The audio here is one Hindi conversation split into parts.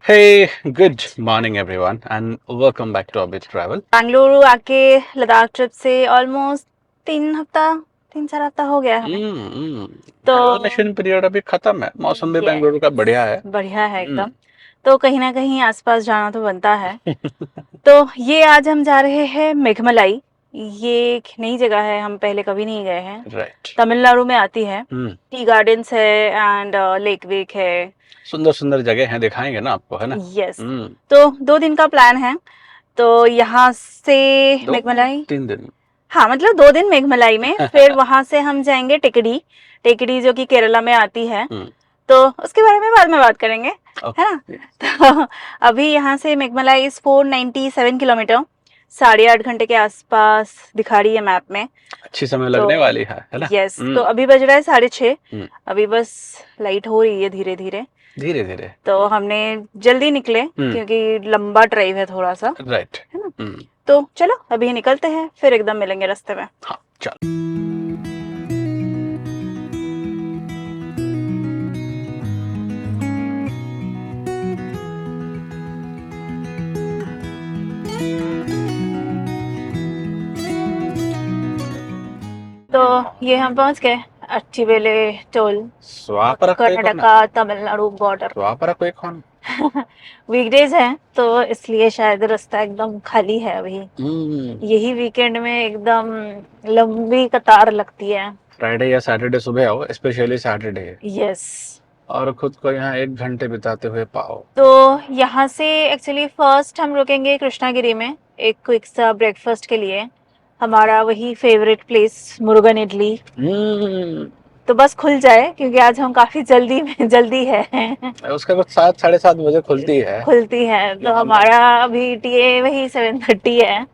Hey, good morning everyone and welcome back to Orbit Travel. Bengaluru आके लद्दाख ट्रिप से ऑलमोस्ट 3 हफ्ता 3-4 हफ्ता हो गया है। तो हाइबरनेशन पीरियड अभी खत्म है, मौसम भी बेंगलुरु का बढ़िया है। बढ़िया है हम्म। एकदम। तो कहीं ना कहीं आसपास जाना तो बनता है। तो ये आज हम जा रहे हैं मेघमलाई। ये एक नई जगह है, हम पहले कभी नहीं गए हैं। राइट। तमिलनाडु में आती है। टी गार्डन्स है एंड लेक वेक है। सुंदर सुंदर जगह हैं, दिखाएंगे ना आपको, है ना। यस। तो 2 दिन का प्लान है। तो यहाँ से दो मेघमलाई, 3 दिन। हाँ मतलब 2 दिन मेघमलाई में, फिर वहां से हम जाएंगे टेकडी। टेकडी जो कि केरला में आती है। तो उसके बारे में बाद में बात करेंगे, है ना। तो अभी यहाँ से मेघमलाई इज 497 किलोमीटर, 8.5 घंटे के आसपास दिखा रही है मैप में। अच्छी समय लगने वाली है ना। यस। तो अभी बज रहा है 6:30। अभी बस लाइट हो रही है धीरे धीरे धीरे धीरे। तो हमने जल्दी निकले क्योंकि लंबा ड्राइव है थोड़ा सा, राइट। है ना। तो चलो अभी निकलते हैं, फिर एकदम मिलेंगे रास्ते में। हाँ चल। तो ये हम पहुंच गए अट्ठीबेले टोल, कर्नाटका तमिलनाडु बॉर्डर। कोई कौन वीकडेज है तो इसलिए शायद रास्ता एकदम खाली है अभी। यही वीकेंड में एकदम लंबी कतार लगती है। फ्राइडे या सैटरडे सुबह आओ, स्पेशली सैटरडे, यस। और खुद को यहाँ 1 घंटे बिताते हुए पाओ। तो यहाँ से एक्चुअली फर्स्ट हम रुकेंगे कृष्णागिरी में एक क्विक सा ब्रेकफास्ट के लिए। हमारा वही फेवरेट प्लेस मुरुगन इडली। तो बस खुल जाए क्योंकि आज हम काफी जल्दी है। उसका कुछ 7 साढ़े 7 बजे खुलती है। तो हमारा अभी टीए वही 7:30 है।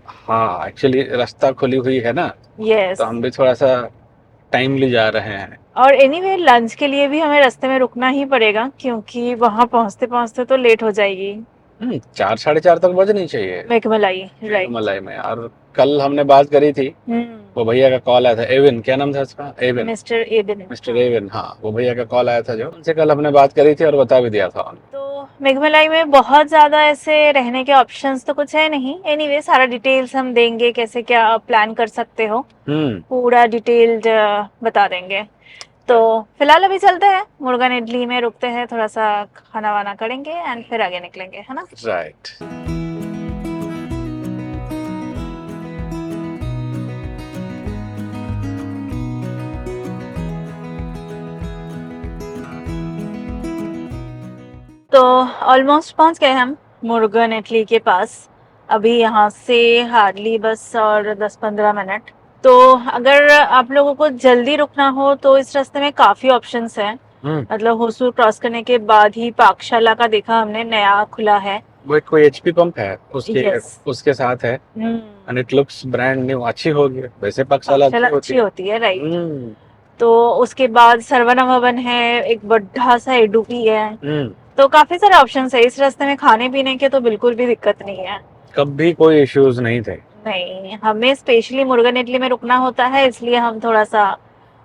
हाँ एक्चुअली रास्ता खुली हुई है ना, यस। तो हम भी थोड़ा सा टाइमली जा रहे हैं। और एनीवे लंच के लिए भी हमें रास्ते में रुकना ही पड़ेगा क्योंकि वहां पहुंचते पहुंचते तो लेट हो जाएगी। 4 साढ़े 4 तक बजनी चाहिए मेघमलाई, राइट। मलाई में। और कल हमने बात करी थी, वो भैया का कॉल आया था, एविन, क्या नाम था उसका, एविन, मिस्टर एबिन। Mister Evin. हाँ वो भैया का कॉल आया था, जो उनसे कल हमने बात करी थी और बता भी दिया था उन्होंने। तो मेघमलाई में बहुत ज्यादा ऐसे रहने के ऑप्शंस तो कुछ है नहीं। एनीवे सारा डिटेल्स हम देंगे, कैसे क्या प्लान कर सकते हो पूरा डिटेल्ड बता देंगे। तो फिलहाल अभी चलते हैं मुर्गन इडली में, रुकते हैं थोड़ा सा, खाना वाना करेंगे एंड फिर आगे निकलेंगे, है ना। राइट। तो ऑलमोस्ट पहुंच गए हम मुर्गन इटली के पास। अभी यहाँ से हार्डली बस और 10-15 मिनट। तो अगर आप लोगों को जल्दी रुकना हो तो इस रास्ते में काफी ऑप्शंस हैं। मतलब होसूर क्रॉस करने के बाद ही पाकशाला का देखा हमने, नया खुला है। वो एक कोई एचपी पंप है उसके साथ है, and it looks brand new. अच्छी होगी वैसे, पाकशाला अच्छी होती है, राइट। तो उसके बाद सरवना भवन है, एक बड़ा सा एडुपी है। तो काफी सारे ऑप्शंस है इस रास्ते में, खाने पीने के तो बिल्कुल भी दिक्कत नहीं है। कभी कोई इश्यूज नहीं थे। नहीं, हमें स्पेशली मुर्गन इडली में रुकना होता है, इसलिए हम थोड़ा सा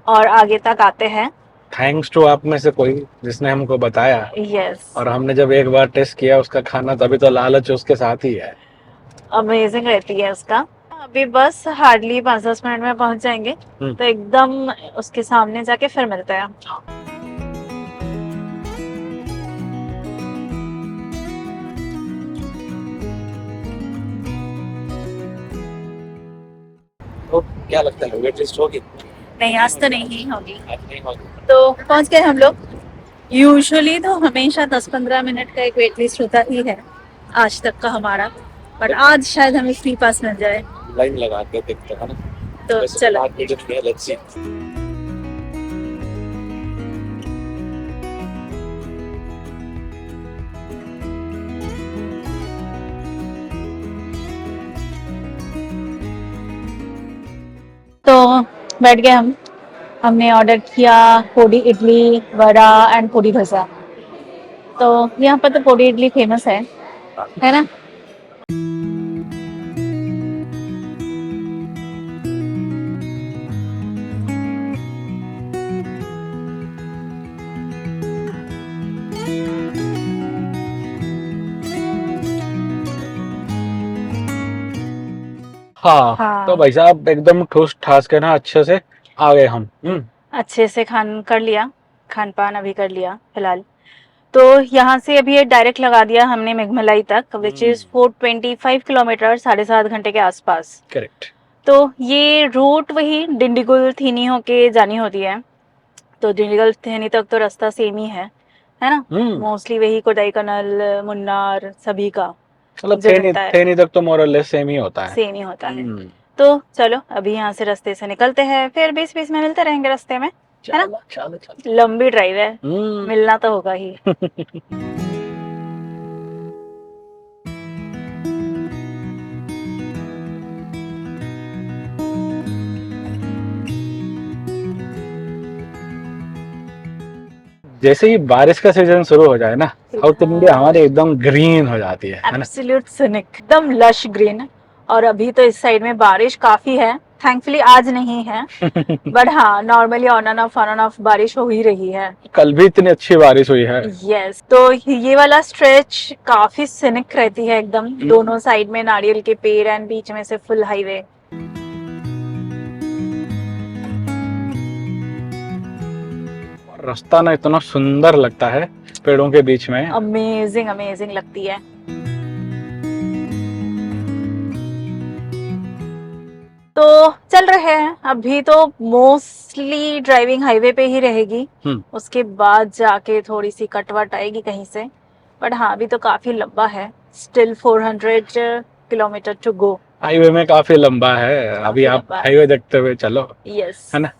और आगे तक आते हैं। थैंक्स टू आप में से कोई जिसने हमको बताया। यस। और हमने जब एक बार टेस्ट किया उसका खाना, तभी तो लालच उसके साथ ही है। अमेजिंग रहती है उसका। अभी बस हार्डली 5-10 मिनट में पहुंच जाएंगे। तो एकदम उसके सामने जाके फिर मिलते हैं। तो क्या लगता है, वेट लिस्ट होगी? नहीं, आज तो नहीं होगी। आज नहीं होगी। तो पहुंच गए हम लोग। यूजुअली तो हमेशा 10-15 मिनट का एक वेट लिस्ट होता ही है आज तक का हमारा, पर आज शायद हमें फ्री पास मिल जाए। लाइन लगा के देखते हैं ना। तो चलो। Let's see. तो बैठ गए हम। हमने ऑर्डर किया पोड़ी इडली, वड़ा एंड पोड़ी डोसा। तो यहाँ पर तो पोड़ी इडली फेमस है ना। हाँ, हाँ। तो भाई साहब एकदम ठूस ठास के ना अच्छे से आ गए हम। अच्छे से खान कर लिया, खान पान अभी कर लिया फिलहाल। तो यहाँ से अभी ये डायरेक्ट लगा दिया हमने मेघमलाई तक, विच इज 425 किलोमीटर, 7.5 घंटे के आसपास। करेक्ट। तो ये रूट वही डिंडीगुल थीनी होके जानी होती है। तो डिंडीगुल थीनी तक तो रास्ता सेम ही है ना? मोस्टली वही कोडाईकनाल, मुन्नार सभी का मतलब जो रहता है थेनी तक तो मोर और लेस सेम ही होता है। सेम ही होता है। तो चलो अभी यहाँ से रास्ते से निकलते हैं, फिर बीच बीच में मिलते रहेंगे रास्ते में, है ना? चलो चलो। लंबी ड्राइव है, मिलना तो होगा ही। जैसे ही बारिश का सीजन शुरू हो जाए ना, साउथ इंडिया हमारे एकदम ग्रीन हो जाती है ना? एब्सोल्यूट सिनिक, एकदम लश ग्रीन। और अभी तो इस साइड में बारिश काफी है, थैंकफुली आज नहीं है। बट हाँ, नॉर्मली ऑन एंड ऑफ बारिश हो ही रही है। कल भी इतनी अच्छी बारिश हुई है। यस, तो ये वाला स्ट्रेच काफी सिनिक रहती है एकदम, दोनों साइड में नारियल के पेड़ एंड बीच में से फुल हाईवे। रास्ता ना इतना सुंदर लगता है पेड़ों के बीच में। अमेजिंग अमेजिंग लगती है। तो चल रहे हैं अभी, तो मोस्टली ड्राइविंग हाईवे पे ही रहेगी, उसके बाद जाके थोड़ी सी कटवट आएगी कहीं से। बट हाँ, अभी तो काफी लंबा है, still 400 kilometre to go. Highway में काफी लंबा है, अभी आप हाईवे देखते हुए चलो। यस, है ना?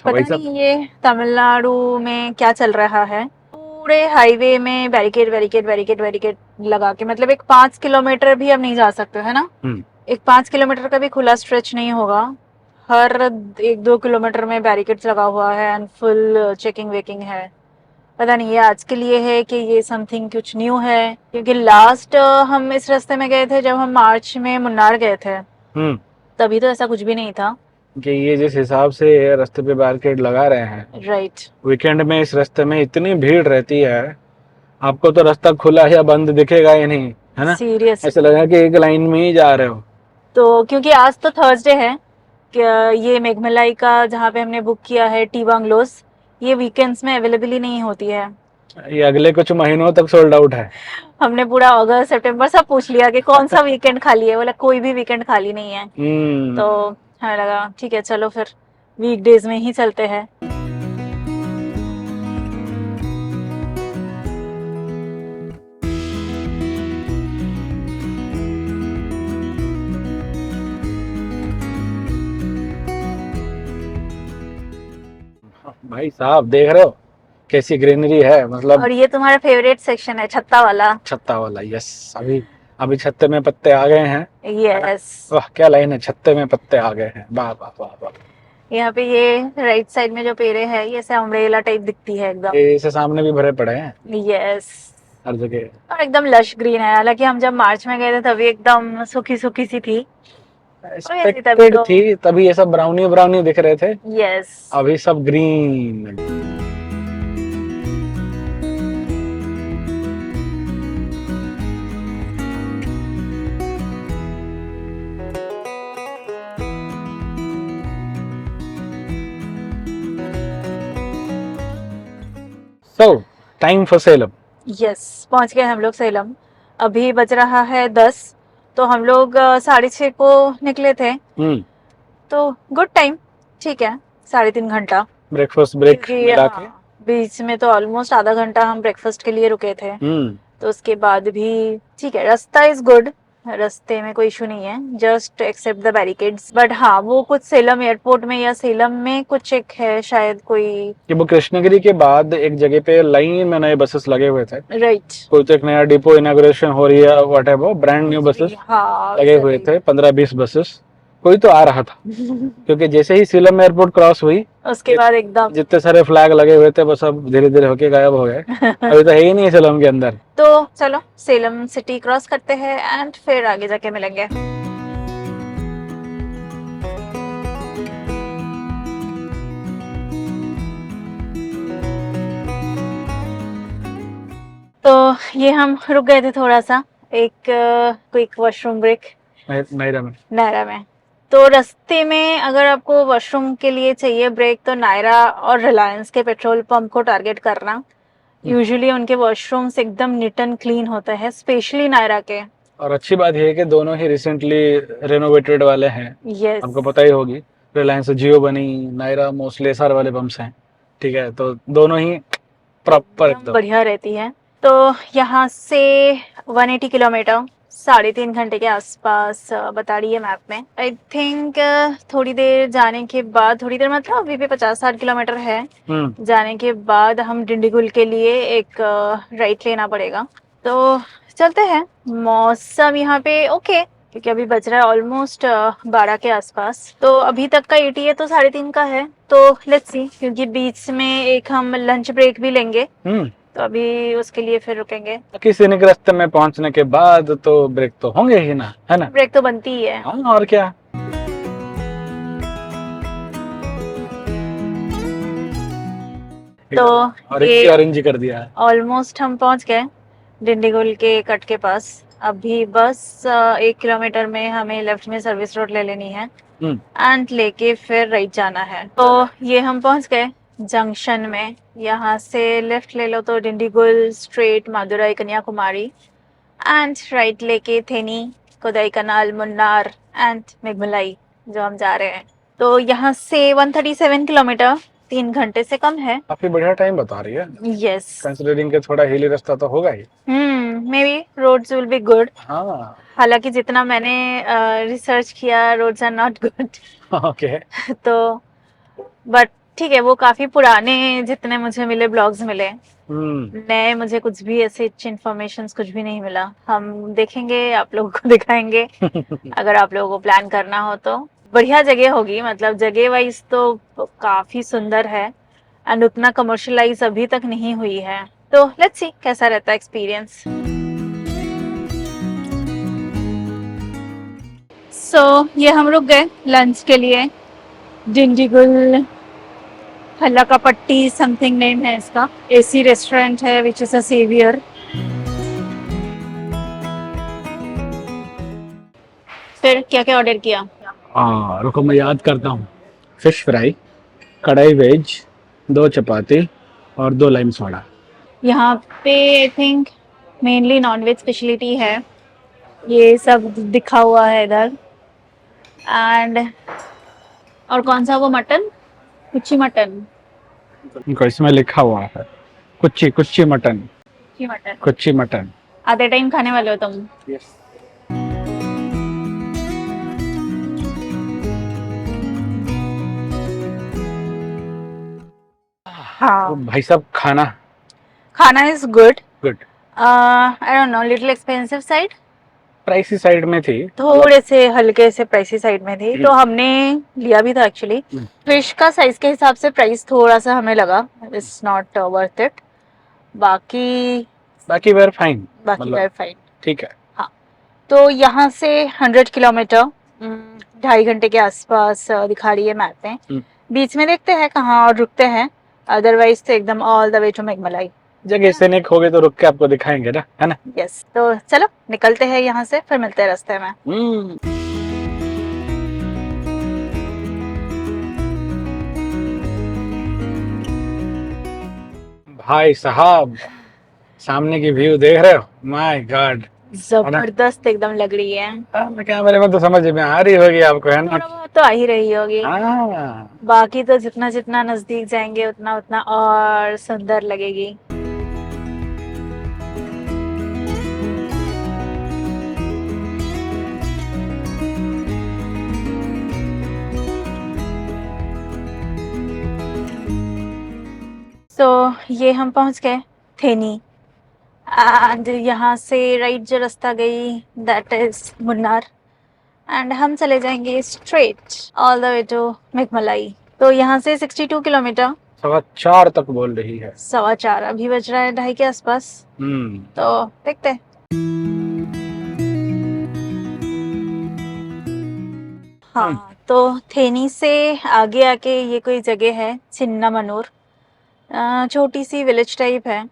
पता नहीं ये तमिलनाडु में क्या चल रहा है, पूरे हाईवे में बैरिकेड बैरिकेड बैरिकेड बैरिकेड लगा के, मतलब एक 5 किलोमीटर भी अब नहीं जा सकते, है ना? एक 5 किलोमीटर का भी खुला स्ट्रेच नहीं होगा, हर 1-2 किलोमीटर में बैरिकेड्स लगा हुआ है एंड फुल चेकिंग वेकिंग है। पता नहीं ये आज के लिए है कि ये समथिंग कुछ न्यू है, क्योंकि लास्ट हम इस रास्ते में गए थे जब हम मार्च में मुन्नार गए थे, तभी तो ऐसा कुछ भी नहीं था। कि ये जिस हिसाब से रास्ते पे बैरिकेड लगा रहे हैं, राइट, वीकेंड में इस रास्ते में इतनी भीड़ रहती है, आपको तो रास्ता खुला या बंद दिखेगा ही नहीं, है ना? सीरियस, ऐसा लगा कि एक लाइन में ही जा रहे हो। तो क्योंकि आज तो थर्सडे है, ये मेघमलाई का जहाँ पे हमने बुक किया है टी बंगलोस, ये वीकेंड्स में अवेलेबल ही नहीं होती है। ये अगले कुछ महीनों तक सोल्ड आउट है। हमने पूरा अगस्त सितंबर सब पूछ लिया कि कौन सा वीकेंड खाली है, बोला कोई भी वीकेंड खाली नहीं है। तो हमें लगा ठीक है चलो फिर वीकडेज में ही चलते हैं। भाई साहब देख रहे हो कैसी ग्रीनरी है, मतलब। और ये तुम्हारा फेवरेट सेक्शन है, छत्ता वाला। छत्ता वाला, यस। अभी छत्ते में पत्ते आ गए हैं। यस, वाह क्या लाइन है, छत्ते में पत्ते आ गए हैं, वाह वाह वाह वाह। यहाँ पे ये राइट साइड में जो पेड़े है, ये ऐसे अम्ब्रेला टाइप दिखती है एकदम। इसे सामने भी भरे पड़े हैं। यस, हर जगह, और एकदम लश ग्रीन है। हालांकि हम जब मार्च में गए थे तभी एकदम सूखी सूखी सी थी, एक्सपेक्टेड थी, तभी ये सब ब्राउनी ब्राउनी दिख रहे थे। यस, अभी सब green. So, time for Salem. Yes, पहुंच गए हम लोग सेलम। अभी बज रहा है 10, तो हम लोग 6:30 को निकले थे। तो गुड टाइम, ठीक है, 3.5 घंटा ब्रेकफास्ट ब्रेक मिला के। बीच में तो ऑलमोस्ट आधा घंटा हम ब्रेकफास्ट के लिए रुके थे। तो उसके बाद भी ठीक है, रास्ता इज गुड, रास्ते में कोई इशू नहीं है, just except the barricades. But हाँ, वो कुछ सेलम एयरपोर्ट में या सेलम में कुछ एक है शायद कोई, कि वो कृष्णगिरी के बाद एक जगह पे लाइन में नए बसेस लगे हुए थे। राइट, कोई तो एक नया डिपो इनॉग्रेशन हो रही है, व्हाटएवर, ब्रांड न्यू बसेस लगे हुए थे, 15-20 बसेस। कोई तो आ रहा था क्योंकि जैसे ही सेलम एयरपोर्ट क्रॉस हुई, उसके बाद एकदम जितने सारे फ्लैग लगे हुए थे वो सब धीरे धीरे होके गायब हो गए। अभी तो है ही नहीं सेलम के अंदर। तो चलो सेलम सिटी क्रॉस करते हैं एंड फिर आगे जाके मिलेंगे। ये हम रुक गए थे थोड़ा सा, एक क्विक वॉशरूम ब्रेक नायरा में। नायरा में। तो रास्ते में अगर आपको वॉशरूम के लिए चाहिए ब्रेक तो नायरा और रिलायंस के पेट्रोल पंप को टारगेट करना। यूजुअली उनके वॉशरूम्स एकदम नीट एंड क्लीन होते हैं, स्पेशली नायरा के। और अच्छी बात ये है कि दोनों ही रिसेंटली रेनोवेटेड वाले हैं। यस, आपको पता ही होगी, रिलायंस जियो बनी, नायरा मोस्टली एसआर वाले पंप्स हैं। ठीक है, तो दोनों ही प्रॉपर एकदम बढ़िया रहती है। तो यहाँ से 180 किलोमीटर 3.5 घंटे के आसपास बता रही है मैप में। आई थिंक थोड़ी देर जाने के बाद, थोड़ी देर मतलब अभी भी 50-60 किलोमीटर है, जाने के बाद हम डिंडीगुल के लिए एक राइट लेना पड़ेगा। तो चलते हैं। मौसम यहाँ पे ओके, क्योंकि अभी बज रहा है ऑलमोस्ट 12 के आसपास। तो अभी तक का ETA तो 3.5 का है। तो लेट्स सी, क्योंकि बीच में एक हम लंच ब्रेक भी लेंगे, तो अभी उसके लिए फिर रुकेंगे। किसी न रास्ते में पहुंचने के बाद तो ब्रेक तो होंगे ही ना, है ना? ब्रेक तो बनती ही है। हाँ, और क्या। तो और एक ऑरेंज कर दिया है। ऑलमोस्ट हम पहुंच गए डिंडीगुल के कट के पास। अभी बस 1 किलोमीटर में हमें लेफ्ट में सर्विस रोड ले लेनी है एंड लेके फिर राइट जाना है। तो ये हम पहुंच गए जंक्शन में। यहाँ से लेफ्ट ले लो तो Dindigul, straight Madurai Kanyakumari, and right लेके थेनी, कोडाईकनाल, मुन्नार एंड मेघमलाई जो हम जा रहे हैं। तो यहाँ से 137 किलोमीटर, 3 घंटे से कम है। काफी बढ़िया टाइम बता रही है। यस, कंसिडरिंग के थोड़ा हिली रास्ता तो होगा ही। Maybe roads will be good. हाँ, हालांकि जितना मैंने रिसर्च किया, roads are not good. Okay. तो बट ठीक है, वो काफी पुराने जितने मुझे मिले, ब्लॉग्स मिले, नए मुझे कुछ भी ऐसे अच्छी इन्फॉर्मेशन कुछ भी नहीं मिला। हम देखेंगे, आप लोगों को दिखाएंगे। अगर आप लोगों को प्लान करना हो तो बढ़िया जगह होगी, मतलब जगह वाइज तो काफी सुंदर है एंड उतना कमर्शियलाइज अभी तक नहीं हुई है। तो लेट्स सी कैसा रहता है एक्सपीरियंस। सो ये हम रुक गए लंच के लिए। डिंडीगुल हल्ला का पट्टी समथिंग नेम है इसका। AC रेस्टोरेंट है विच इज अ सेवियर। फिर क्या क्या ऑर्डर किया? रुको मैं याद करता हूँ। Fish fry, kadhai veg, 2 chapati और 2 लाइम सोडा। यहाँ पे I think mainly non veg speciality है, ये सब दिखा हुआ है इधर। एंड और कौन सा वो मटन, कुच्ची मटन। इनको इसमें लिखा हुआ है कुच्ची कुच्ची मटन, कुच्ची मटन। कुच्ची मटन। आधे टाइम खाने वाले हो तुम? यस। हाँ, भाई साहब, खाना is good. Good. I don't know, little expensive side, pricey side में थी, थोड़े से हल्के से प्राइसी साइड में थी। तो हमने लिया भी था एक्चुअली। फिश का साइज के हिसाब से प्राइस थोड़ा सा हमें लगा इट्स नॉट वर्थ इट। बाकी वेर फाइन, वेर फाइन, ठीक है। हाँ। तो यहाँ से 100 किलोमीटर 2.5 घंटे के आसपास दिखा रही है मैप में। बीच में देखते हैं कहाँ और रुकते हैं, अदरवाइज तो एकदम all the way to Meghamalai. जगह से निक हो गए तो रुक के आपको दिखाएंगे ना, है ना? यस, तो चलो निकलते हैं यहाँ से, फिर मिलते हैं रास्ते में। भाई साहब, सामने की व्यू देख रहे हो? माय गॉड, जबरदस्त एकदम लग रही है। कैमरे में तो समझ में आ रही होगी आपको, है ना? थोड़ा बहुत तो आ ही रही होगी। हाँ। बाकी तो जितना जितना नजदीक जाएंगे उतना उतना और सुंदर लगेगी। तो ये हम पहुंच गए थेनी एंड यहाँ से राइट जो रास्ता गई दैट इज मुन्नार एंड हम चले जाएंगे straight all the way to Meghamalai. तो यहाँ से 62 किलोमीटर, 4:15 तक बोल रही है। 4:15 अभी बज रहा है 2:30 के आसपास। तो देखते हैं। हाँ, तो थेनी से आगे आके ये कोई जगह है चिन्नामनूर, छोटी सी विलेज टाइप है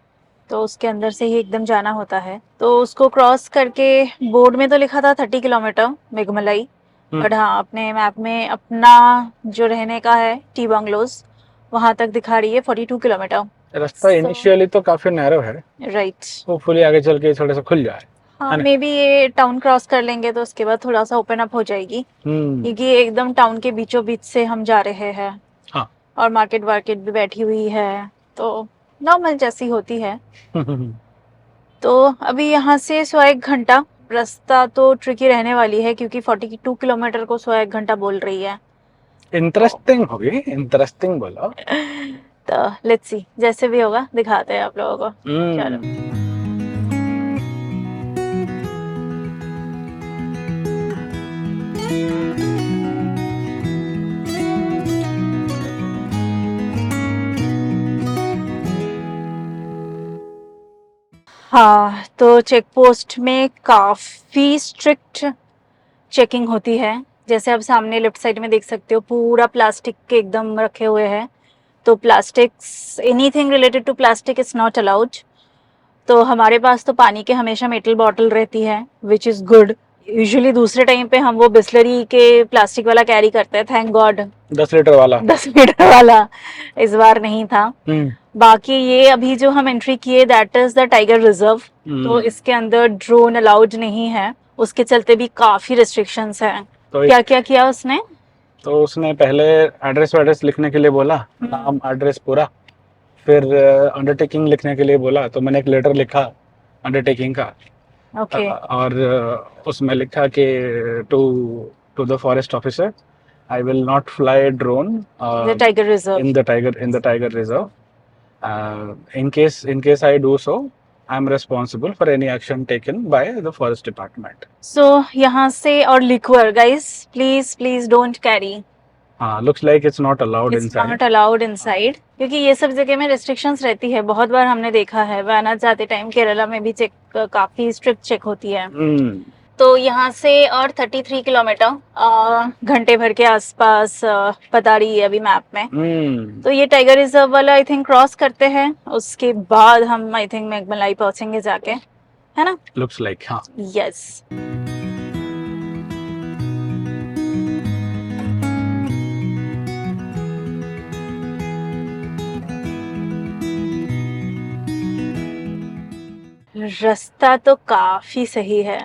तो उसके अंदर से ही एकदम जाना होता है। तो उसको क्रॉस करके बोर्ड में तो लिखा था 30 किलोमीटर मेघमलाई, बट हाँ अपने मैप में अपना जो रहने का है टी बंगलोज वहां तक दिखा रही है 42 किलोमीटर। रास्ता इनिशियली तो काफी नैरो है, राइट। होपफुली आगे चल के थोड़ा सा खुल जाए। हाँ मे बी ये टाउन क्रॉस कर लेंगे तो उसके बाद थोड़ा सा ओपन अप हो जाएगी, क्योंकि ये एकदम टाउन के बीचों बीच से हम जा रहे हैं। हाँ। और मार्केट वार्केट भी बैठी हुई है, तो नॉर्मल जैसी होती है। तो अभी यहाँ से 1.25 घंटा रास्ता तो ट्रिकी रहने वाली है, क्योंकि 42 किलोमीटर को 1.25 घंटा बोल रही है। इंटरेस्टिंग होगी, इंटरेस्टिंग बोलो। तो लेट्स सी, जैसे भी होगा दिखाते हैं आप लोगों को। चलो। हाँ, तो चेक पोस्ट में काफ़ी स्ट्रिक्ट चेकिंग होती है। जैसे आप सामने लेफ्ट साइड में देख सकते हो, पूरा प्लास्टिक के एकदम रखे हुए हैं। तो plastics, anything related to plastic is not allowed. तो हमारे पास तो पानी के हमेशा मेटल बॉटल रहती है, विच इज़ गुड। यूजुअली दूसरे टाइम पे हम वो बिस्लरी के प्लास्टिक वाला कैरी करते हैं, थैंक गॉड। 10 लीटर वाला। 10 लीटर वाला इस बार नहीं था। बाकी ये अभी जो हम एंट्री किए that is the tiger reserve, तो इसके अंदर ड्रोन अलाउड नहीं है, उसके चलते भी काफी रिस्ट्रिक्शंस हैं। तो क्या क्या किया उसने? तो उसने पहले एड्रेस लिखने के लिए बोला, नाम एड्रेस पूरा, फिर अंडरटेकिंग लिखने के लिए बोला, तो मैंने एक लेटर लिखा अंडरटेकिंग का। ओके। और उसमें लिखा कि to the forest officer, I will not fly drone the tiger reserve in the tiger reserve, in case I do so, I am responsible for any action taken by the forest department. So यहाँ से, और liquor guys please don't carry. हाँ, looks like it's not allowed It's inside. not allowed inside, क्योंकि ये सब जगह में रेस्ट्रिक्शंस रहती है। बहुत बार हमने देखा है वायनाड जाते टाइम केरला में भी चेक, काफी स्ट्रिक्ट चेक होती है। तो यहाँ से और 33 किलोमीटर घंटे भर के आसपास बता रही है अभी मैप में। तो ये टाइगर रिजर्व वाला आई थिंक क्रॉस करते हैं, उसके बाद हम आई थिंक मेघमलाई पहुंचेंगे जाके, है ना? Looks like, हाँ। यस। रास्ता तो काफी सही है।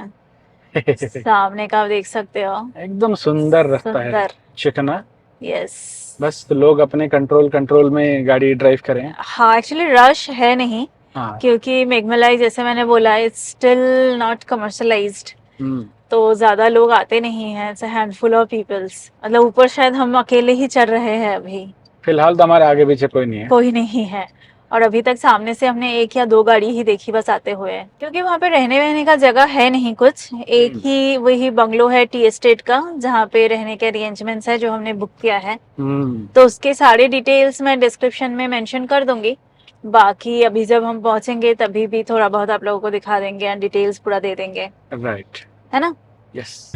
सामने का आप देख सकते हो, एकदम सुंदर रास्ता है, चिकना। यस। बस तो लोग अपने कंट्रोल में गाड़ी ड्राइव करें। हाँ, एक्चुअली रश है नहीं। हाँ। क्योंकि मेघमलाई जैसे मैंने बोला इट्स स्टिल नॉट कमर्शलाइज्ड, तो ज्यादा लोग आते नहीं हैं। It's a handful of peoples, मतलब ऊपर शायद हम अकेले ही चल रहे हैं अभी। फिलहाल तो हमारे आगे पीछे कोई नहीं है। और अभी तक सामने से हमने 1 या 2 गाड़ी ही देखी बस आते हुए, क्योंकि वहाँ पे रहने वहने का जगह है नहीं कुछ। एक ही वही बंगलो है टी एस्टेट का, जहाँ पे रहने के अरेंजमेंट्स है, जो हमने बुक किया है। तो उसके सारे डिटेल्स मैं डिस्क्रिप्शन में मेंशन कर दूंगी। बाकी अभी जब हम पहुंचेंगे तभी भी थोड़ा बहुत आप लोगों को दिखा देंगे एंड डिटेल्स पूरा दे देंगे। राइट, है ना? यस।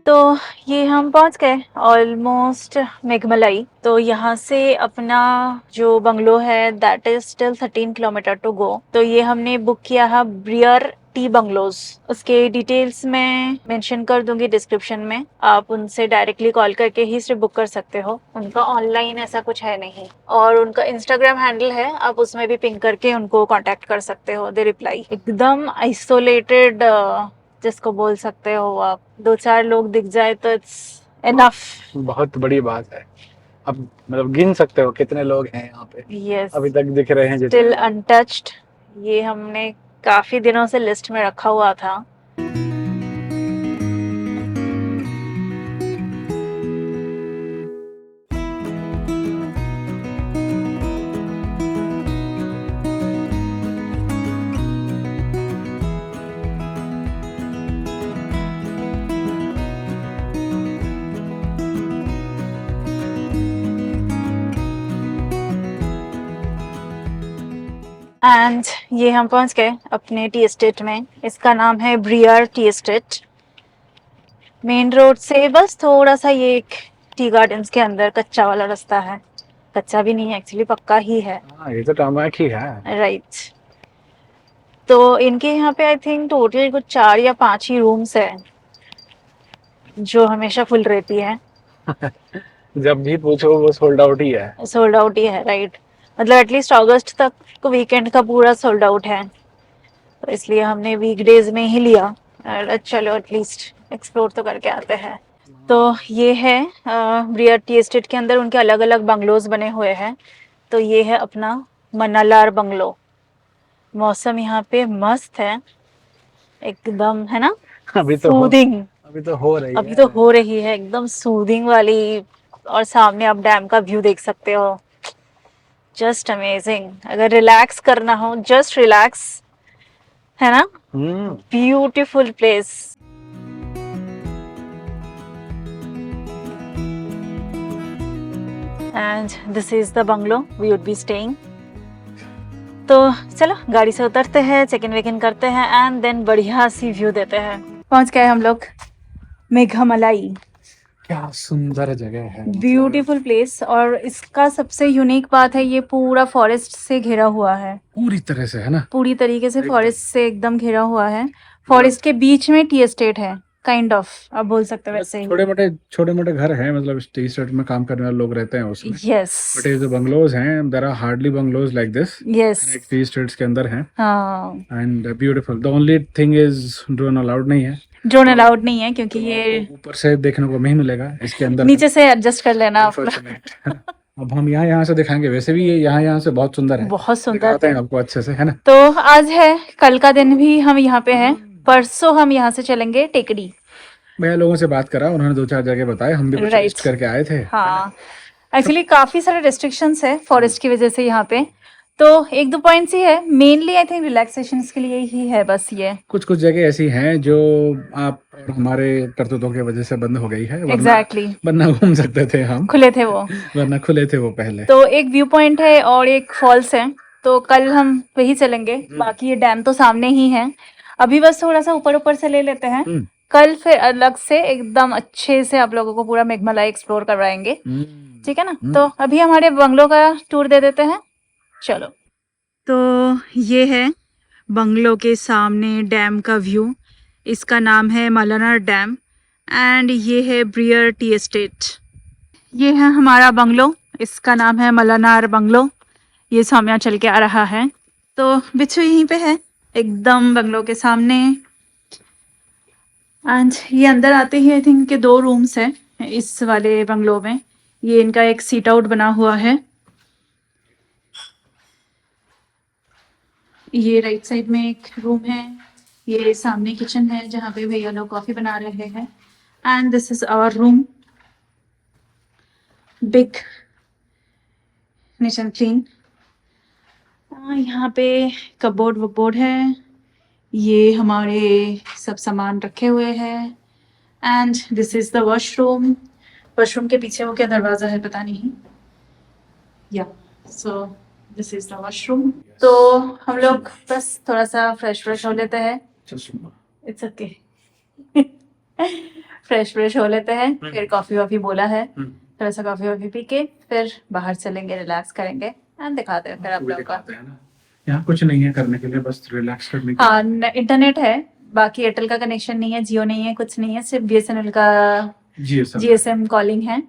तो ये हम पहुंच गए ऑलमोस्ट मेघमलाई। तो यहाँ से अपना जो बंगलो है that is still 13 kilometre to go. तो ये हमने बुक किया है ब्रियर टी बंगलोज, उसके डिटेल्स मैं मेंशन कर दूंगी डिस्क्रिप्शन में। आप उनसे डायरेक्टली कॉल करके ही सिर्फ बुक कर सकते हो, उनका ऑनलाइन ऐसा कुछ है नहीं। और उनका इंस्टाग्राम हैंडल है, आप उसमें भी पिंग करके उनको कांटेक्ट कर सकते हो, दे रिप्लाई। एकदम आइसोलेटेड जिसको बोल सकते हो आप, 2-4 लोग दिख जाए तो इट्स इनफ। बहुत बड़ी बात है। अब मतलब गिन सकते हो कितने लोग हैं यहाँ पे। यस, अभी तक दिख रहे हैं स्टिल अनटच्ड। ये हमने काफी दिनों से लिस्ट में रखा हुआ था। एंड ये हम पहुंच गए अपने टी एस्टेट में। इसका नाम है Briar tea estate. Main road से बस थोड़ा सा ये एक टी गार्डन्स के अंदर कच्चा वाला रास्ता है। कच्चा भी नहीं है एक्चुअली, पक्का ही है। हाँ, ये तो टामाक ही है। राइट। तो इनके यहाँ पे आई थिंक टोटल कुछ 4 या 5 ही रूम्स है जो हमेशा फुल रहती है। जब भी पूछो वो सोल्ड आउट ही है। सोल्ड आउट ही है, राइट। मतलब एटलीस्ट अगस्त तक वीकेंड का पूरा सोल्ड आउट है, तो इसलिए हमने वीकडेज में ही लिया। और चलो एटलीस्ट एक्सप्लोर तो करके आते हैं। तो ये है ब्रियर टी एस्टेट के अंदर उनके अलग अलग बंगलोज बने हुए हैं। तो ये है अपना मन्नालार बंगलो। मौसम यहाँ पे मस्त है एकदम, है ना, अभी तो सूदिंग। अभी तो हो रही अभी है। तो हो रही है एकदम सूदिंग वाली। और सामने आप डैम का व्यू देख सकते हो। Just amazing. अगर रिलैक्स करना हो, जस्ट रिलैक्स, है ना। Beautiful place. And this is the bungalow we would be staying. तो चलो गाड़ी से उतरते हैं, चेक इन वेक इन करते हैं एंड देन बढ़िया सी व्यू देते हैं। पहुंच गए हम लोग मेघमलाई। क्या सुंदर जगह है। Beautiful place. और इसका सबसे यूनिक बात है ये पूरा फॉरेस्ट से घिरा हुआ है। पूरी तरह से, है ना। पूरी तरीके से एकदम। फॉरेस्ट से एकदम घिरा हुआ है। फॉरेस्ट के बीच में टी एस्टेट है, काइंड ऑफ, आप बोल सकते हो वैसे ही। छोटे मोटे घर हैं, मतलब टी स्टेट में काम करने वाले लोग रहते हैं उसमें। यस बट ये जो बंगलोज हैं, there are hardly bungalows like this. Yes. Tea estates के अंदर हैं। हाँ, and beautiful. The only thing is drone allowed नहीं है। ड्रोन अलाउड नहीं है क्योंकि ये ऊपर से देखने को नहीं मिलेगा, इसके अंदर नीचे से एडजस्ट कर लेना आप। Unfortunate। अब हम यहाँ से दिखाएंगे। वैसे भी ये यहाँ से बहुत सुंदर है। बहुत सुंदर दिखाते हैं है। आपको अच्छे से, है ना। तो आज है, कल का दिन भी हम यहाँ पे हैं। परसों हम यहाँ से चलेंगे टेकड़ी। भैया लोगों से बात करा, उन्होंने 2-4 जगह बताए, हम भी कुछ Right. लिस्ट करके आए थे। हाँ, एक्चुअली काफी सारे रेस्ट्रिक्शंस है फॉरेस्ट की वजह से यहाँ पे। तो 1-2 पॉइंट्स ही है, मेनली आई थिंक रिलैक्सेशन के लिए ही है बस ये। कुछ जगह ऐसी हैं जो आप और हमारे करतूतों की वजह से बंद हो गई है। एग्जैक्टली। वरना घूम सकते थे हम। खुले थे वो। वरना खुले थे वो पहले। तो एक व्यू पॉइंट है और एक फॉल्स है, तो कल हम वही चलेंगे। बाकी ये डैम तो सामने ही है। अभी बस थोड़ा सा ऊपर ऊपर से ले लेते हैं। कल फिर अलग से एकदम अच्छे से आप लोगों को पूरा मेघमलाई एक्सप्लोर करवाएंगे, ठीक है ना। तो अभी हमारे बंगलो का टूर दे देते हैं, चलो। तो ये है बंगलो के सामने डैम का व्यू। इसका नाम है मलानार डैम एंड ये है ब्रियर टी एस्टेट। ये है हमारा बंगलो, इसका नाम है मलानार बंगलो। ये सामने चल के आ रहा है। तो बिच्छू यहीं पे है एकदम बंगलो के सामने। एंड ये अंदर आते ही आई थिंक के 2 रूम्स हैं इस वाले बंगलो में। ये इनका एक सीट आउट बना हुआ है। ये राइट साइड में एक रूम है। ये सामने किचन है जहाँ पे भैया लोग कॉफी बना रहे हैं। And this is our room, big neat and clean. यहाँ पे कपबोर्ड वपबोर्ड है। ये हमारे सब सामान रखे हुए हैं। And this is the washroom. Washroom के पीछे वो क्या दरवाजा है पता नहीं। या so this is the washroom. तो हम लोग बस थोड़ा सा फ्रेश हो लेते हैं। It's okay. फ्रेश हो लेते हैं, फिर कॉफी वॉफी बोला है, थोड़ा सा कॉफी वॉफी पी के फिर बाहर चलेंगे, रिलैक्स करेंगे एंड दिखाते हैं फिर आप लोग का। यहाँ कुछ नहीं है करने के लिए, बस रिलैक्स करने के हाँ, इंटरनेट है, बाकी एयरटेल का कनेक्शन नहीं है, जियो नहीं है, कुछ नहीं है, सिर्फ बीएसएनएल का जीएसएम कॉलिंग है।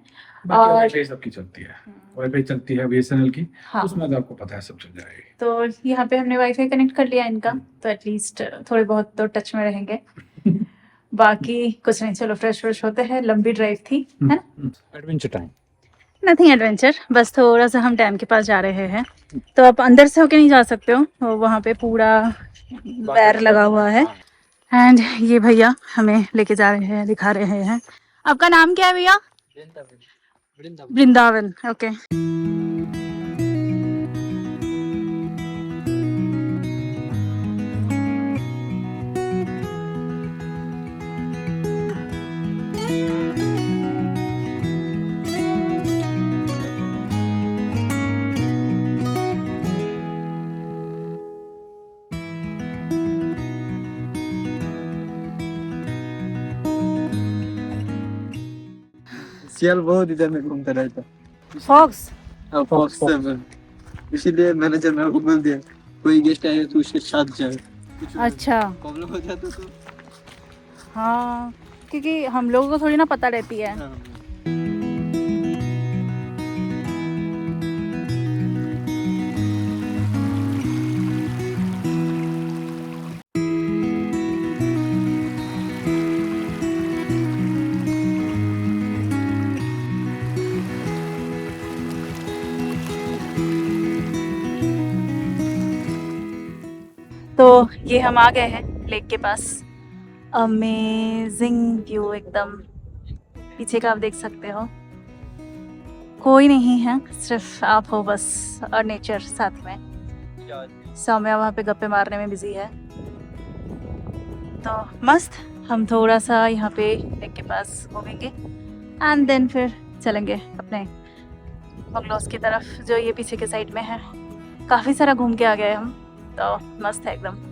और सबकी चलती है, वाईफाई चलती है बीएसएनएल की। हाँ, उसमें तो आपको पता है सब चल जाएगी। तो यहाँ पे हमने वाईफाई कनेक्ट कर लिया इनका, तो एटलीस्ट थोड़े बहुत तो टच में रहेंगे। बाकी कुछ नहीं, चलो फ्रेश होते हैं, लंबी ड्राइव थी, है ना। Adventure time. नथिंग एडवेंचर, बस थोड़ा सा हम डैम के पास जा रहे हैं। तो आप अंदर से होके नहीं जा सकते हो, तो वहाँ पे पूरा बैर लगा हुआ है। एंड ये भैया हमें लेके जा रहे हैं, दिखा रहे हैं। आपका नाम क्या है भैया? वृंदावन। ओके। सियाल बहुत इधर में घूमता रहता फॉक्स है फॉक्स सब इसीलिए मैनेजर मेरे को बोल दिया कोई गेस्ट आए तो उसके साथ जाए कुछ अच्छा प्रॉब्लम हो जाता तो हाँ, क्योंकि हम लोगों को थोड़ी ना पता रहती है। हाँ। तो ये हम आ गए हैं लेक के पास। अमेजिंग व्यू एकदम, पीछे का आप देख सकते हो, कोई नहीं है, सिर्फ आप हो बस और नेचर साथ में। सौम्या वहाँ पे गप्पे मारने में बिजी है। तो मस्त, हम थोड़ा सा यहाँ पे लेक के पास घूमेंगे एंड देन फिर चलेंगे अपने बंगलोज की तरफ जो ये पीछे के साइड में है। काफ़ी सारा घूम के आ गए हम, तो मस्त है एकदम।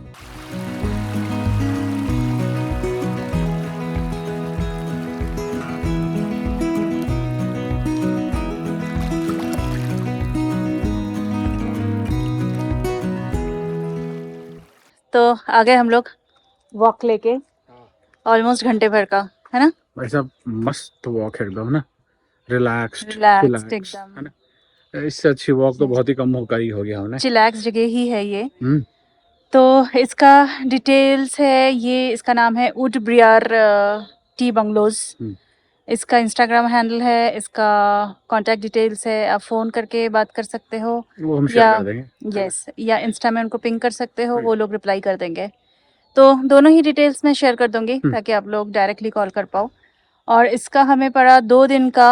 तो आ गए हम लोग वॉक लेके, ऑलमोस्ट घंटे भर का, है ना? ऐसा मस्त वॉक है एकदम ना, रिलैक्स्ड रिलैक्स्ड एकदम, है ना। इससे अच्छी वॉक तो बहुत ही कम हो गया हमने। चिलैक्स जगह ही है ये। हम्म। तो इसका डिटेल्स है, ये इसका नाम है वुड ब्रियर टी बंगलोज। इसका इंस्टाग्राम हैंडल है, इसका कांटेक्ट डिटेल्स है, आप फ़ोन करके बात कर सकते हो वो हम या शेयर कर देंगे। यस, या इंस्टा में उनको पिंग कर सकते हो, वो लोग रिप्लाई कर देंगे। तो दोनों ही डिटेल्स मैं शेयर कर दूंगी ताकि आप लोग डायरेक्टली कॉल कर पाओ। और इसका हमें पड़ा 2 दिन का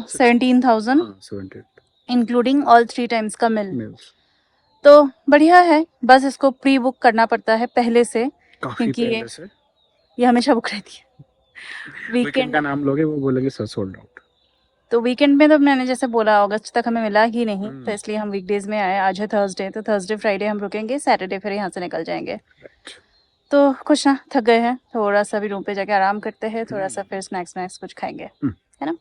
17,000 70 इंक्लूडिंग ऑल 3 टाइम्स का मिल। meals। तो बढ़िया है, बस इसको प्री बुक करना पड़ता है पहले से, काफी क्योंकि पहले से। ये हमेशा बुक रहती है। वीकेंड का नाम लोगे वो बोलेंगे सर सोल्ड आउट। तो वीकेंड में तो मैंने जैसे बोला अगस्त तक हमें मिला ही नहीं, तो इसलिए हम वीकडेज में आए। आज है थर्सडे, तो थर्सडे फ्राइडे हम रुकेंगे, सैटरडे फिर यहाँ से निकल जाएंगे। तो कुछ ना, थक गए हैं, थोड़ा सा भी रूम पे जाके आराम करते हैं, थोड़ा सा फिर स्नैक्स कुछ खाएंगे, है ना।